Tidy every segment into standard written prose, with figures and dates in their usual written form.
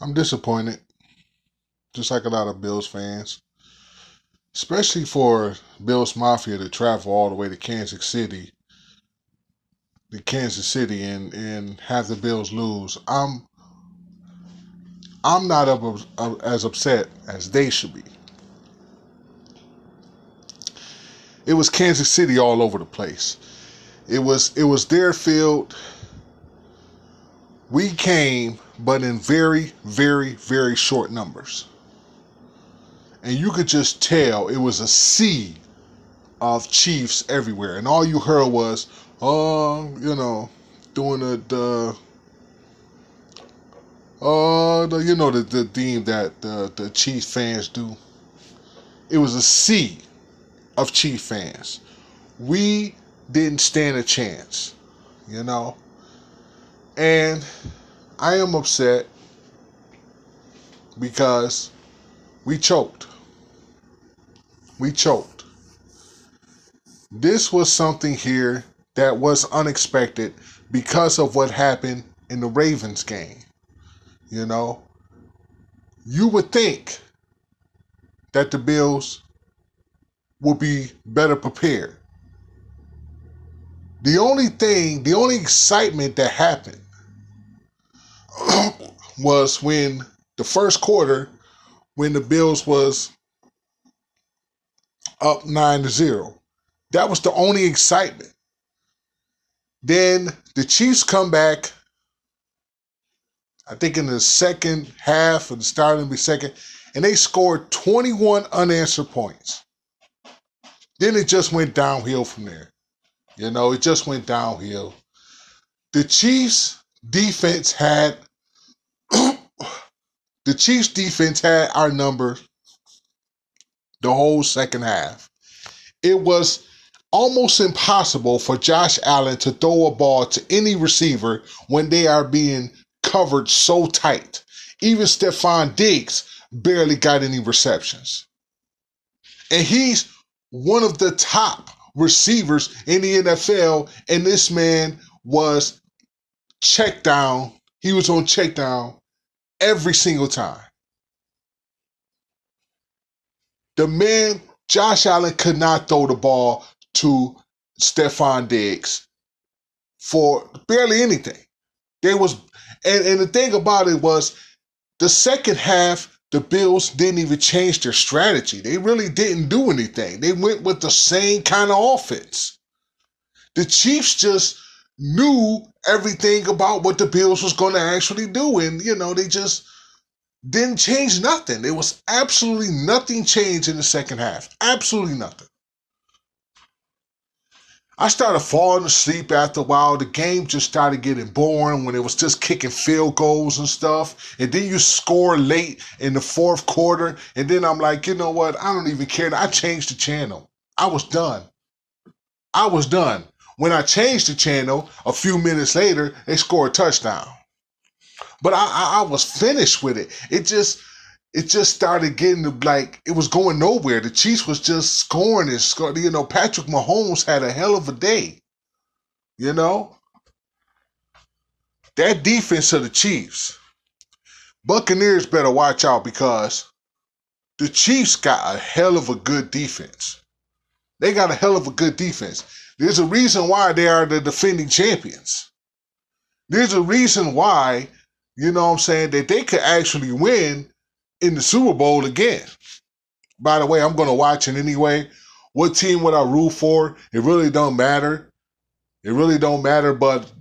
I'm disappointed, just like a lot of Bills fans, especially for Bills Mafia to travel all the way to Kansas City, and have the Bills lose. I'm not as upset as they should be. It was Kansas City all over the place. It was their field. We came, but in very, very, very short numbers. And you could just tell it was a sea of Chiefs everywhere. And all you heard was, doing the theme that the Chiefs fans do. It was a sea of Chiefs fans. We didn't stand a chance, you know. And I am upset because we choked. We choked. This was something here that was unexpected because of what happened in the Ravens game. You know, you would think that the Bills would be better prepared. The only excitement that happened was when the first quarter, when the Bills was up 9-0. That was the only excitement. Then the Chiefs come back, I think in the second half, or the start of the second, and they scored 21 unanswered points. Then it just went downhill from there. You know, it just went downhill. The Chiefs defense had our number the whole second half. It was almost impossible for Josh Allen to throw a ball to any receiver when they are being covered so tight. Even Stephon Diggs barely got any receptions. And he's one of the top receivers in the NFL, and this man was checked down. He was on check down every single time. The man, Josh Allen, could not throw the ball to Stephon Diggs for barely anything. And the thing about it was, the second half, the Bills didn't even change their strategy. They really didn't do anything. They went with the same kind of offense. The Chiefs just knew everything about what the Bills was going to actually do. And, they just didn't change nothing. There was absolutely nothing changed in the second half. Absolutely nothing. I started falling asleep after a while. The game just started getting boring when it was just kicking field goals and stuff. And then you score late in the fourth quarter. And then I'm like, you know what? I don't even care. I changed the channel. I was done. When I changed the channel, a few minutes later, they scored a touchdown. But I was finished with it. It just started getting like it was going nowhere. The Chiefs was just scoring and scoring. Patrick Mahomes had a hell of a day. That defense of the Chiefs, Buccaneers better watch out, because the Chiefs got a hell of a good defense. They got a hell of a good defense. There's a reason why they are the defending champions. There's a reason why, that they could actually win in the Super Bowl again. By the way, I'm going to watch it anyway. What team would I root for? It really don't matter. But,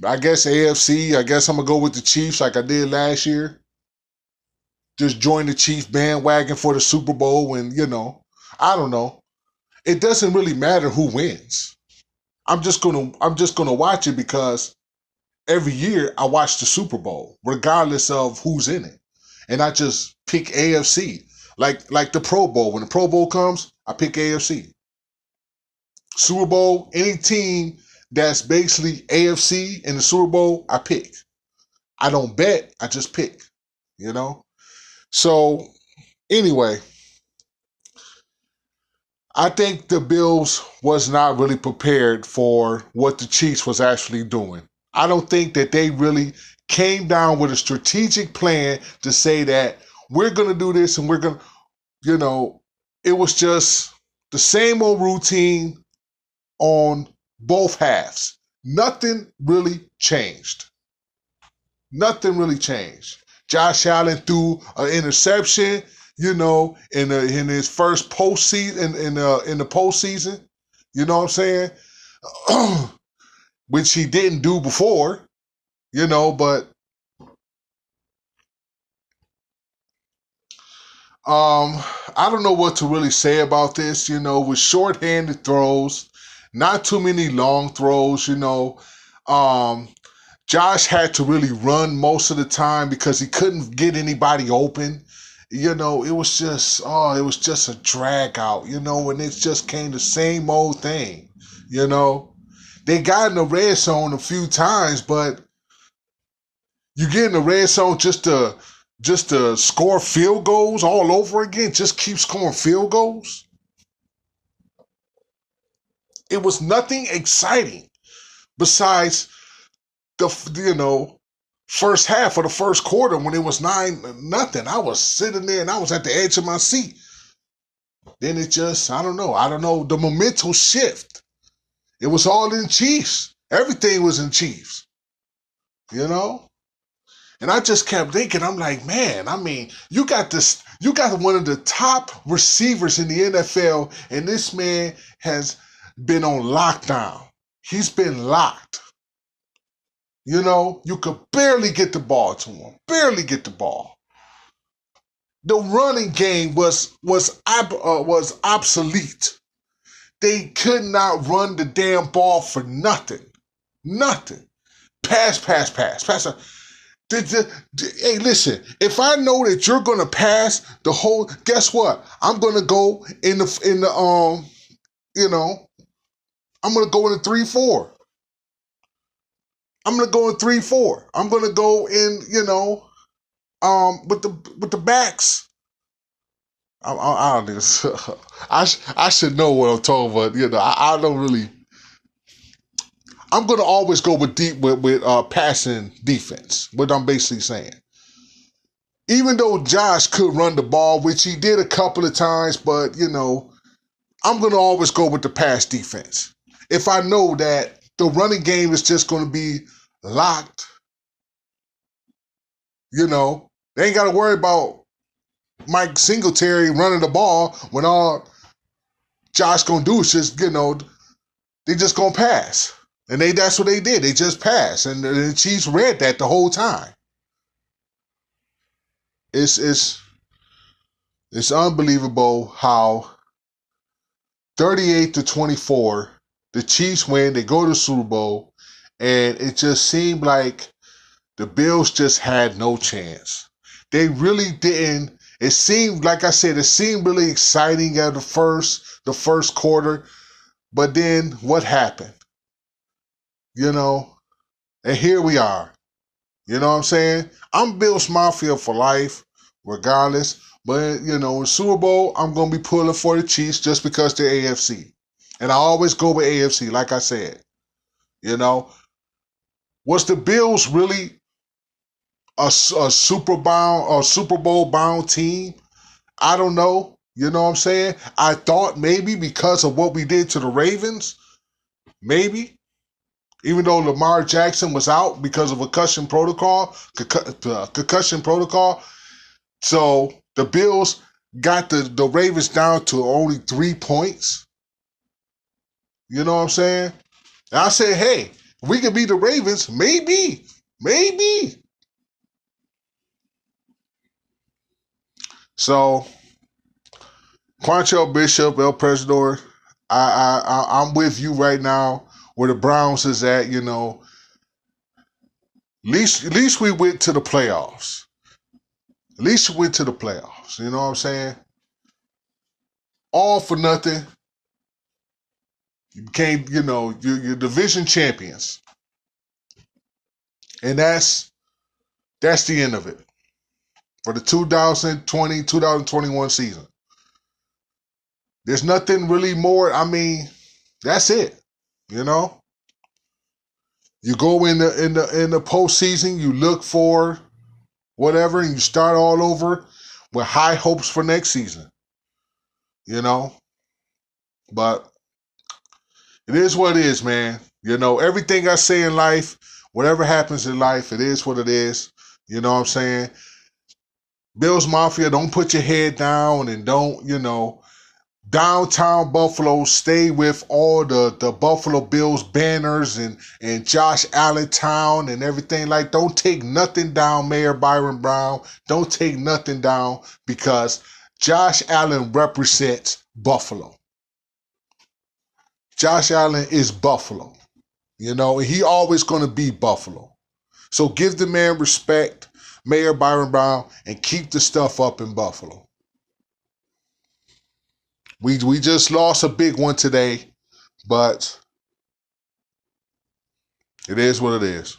I guess AFC, I guess I'm going to go with the Chiefs like I did last year. Just join the Chiefs bandwagon for the Super Bowl when, I don't know. It doesn't really matter who wins. I'm just going to watch it because every year I watch the Super Bowl, regardless of who's in it. And I just pick AFC. Like the Pro Bowl. When the Pro Bowl comes, I pick AFC. Super Bowl, any team that's basically AFC in the Super Bowl, I pick. I don't bet, I just pick. So, anyway, I think the Bills was not really prepared for what the Chiefs was actually doing. I don't think that they really came down with a strategic plan to say that we're going to do this and we're going to, it was just the same old routine on both halves. Nothing really changed. Nothing really changed. Josh Allen threw an interception, in his first postseason, in the postseason. You know what I'm saying? Which he didn't do before, but I don't know what to really say about this, with shorthanded throws, not too many long throws, Josh had to really run most of the time because he couldn't get anybody open. It was just a drag out, and it just came the same old thing, They got in the red zone a few times, but you get in the red zone just to score field goals all over again, just keep scoring field goals. It was nothing exciting besides the first half of the first quarter when it was 9-0. I was sitting there and I was at the edge of my seat. Then it just, I don't know, the momentum shift. It was all in Chiefs. Everything was in Chiefs, And I just kept thinking, I'm like, man, you got one of the top receivers in the NFL, and this man has been on lockdown. He's been locked. You could barely get the ball to him. Barely get the ball. The running game was obsolete. They could not run the damn ball for nothing. Nothing. Pass. Hey, listen, if I know that you're gonna pass the whole, guess what? I'm gonna go in the I'm gonna go in the 3-4. I'm gonna go in 3-4. I'm gonna go in, with the backs. I don't know. I should know what I'm talking about. I don't really. I'm gonna always go with passing defense. What I'm basically saying. Even though Josh could run the ball, which he did a couple of times, but I'm gonna always go with the pass defense. If I know that the running game is just gonna be locked, they ain't gotta worry about Mike Singletary running the ball when all Josh gonna do is just, they just gonna pass. And that's what they did. They just passed. And the Chiefs read that the whole time. It's unbelievable how 38-24, the Chiefs win, they go to the Super Bowl, and it just seemed like the Bills just had no chance. They really didn't. It seemed, like I said, it seemed really exciting at the first quarter, but then what happened? And here we are. You know what I'm saying? I'm Bills Mafia for life, regardless. But, in Super Bowl, I'm going to be pulling for the Chiefs just because they're AFC. And I always go with AFC, like I said. Was the Bills really a Super Bowl bound team? I don't know. You know what I'm saying? I thought maybe because of what we did to the Ravens, maybe. Even though Lamar Jackson was out because of concussion protocol. So the Bills got the Ravens down to only 3 points. You know what I'm saying? And I said, hey, if we can beat the Ravens, maybe. So, Quantrell Bishop, El Presidor, I'm with you right now where the Browns is at, At least we went to the playoffs. At least we went to the playoffs. You know what I'm saying? All for nothing. You became, you're division champions. And that's the end of it for the 2020-2021 season. There's nothing really more. That's it. You go in the postseason, you look for whatever, and you start all over with high hopes for next season. You know? But it is what it is, man. You know, everything I say in life, whatever happens in life, it is what it is. You know what I'm saying? Bills Mafia, don't put your head down and don't, downtown Buffalo, stay with all the Buffalo Bills banners and Josh Allentown and everything. Like, don't take nothing down, Mayor Byron Brown. Don't take nothing down because Josh Allen represents Buffalo. Josh Allen is Buffalo, and he always going to be Buffalo. So give the man respect, Mayor Byron Brown, and keep the stuff up in Buffalo. We just lost a big one today, but it is what it is.